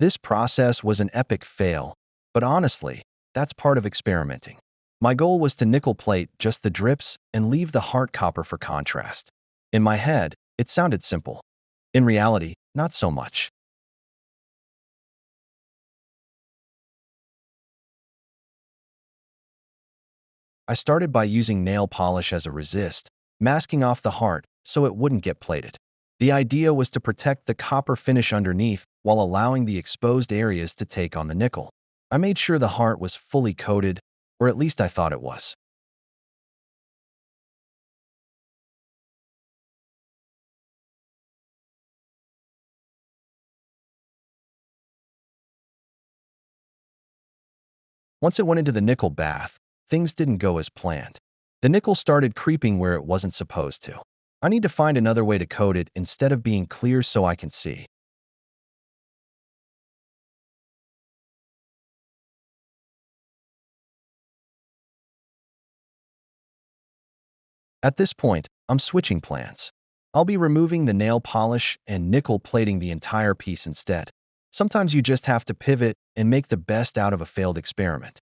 This process was an epic fail, but honestly, that's part of experimenting. My goal was to nickel plate just the drips and leave the heart copper for contrast. In my head, it sounded simple. In reality, not so much. I started by using nail polish as a resist, masking off the heart so it wouldn't get plated. The idea was to protect the copper finish underneath while allowing the exposed areas to take on the nickel. I made sure the heart was fully coated, or at least I thought it was. Once it went into the nickel bath, things didn't go as planned. The nickel started creeping where it wasn't supposed to. I need to find another way to coat it instead of being clear so I can see. At this point, I'm switching plans. I'll be removing the nail polish and nickel plating the entire piece instead. Sometimes you just have to pivot and make the best out of a failed experiment.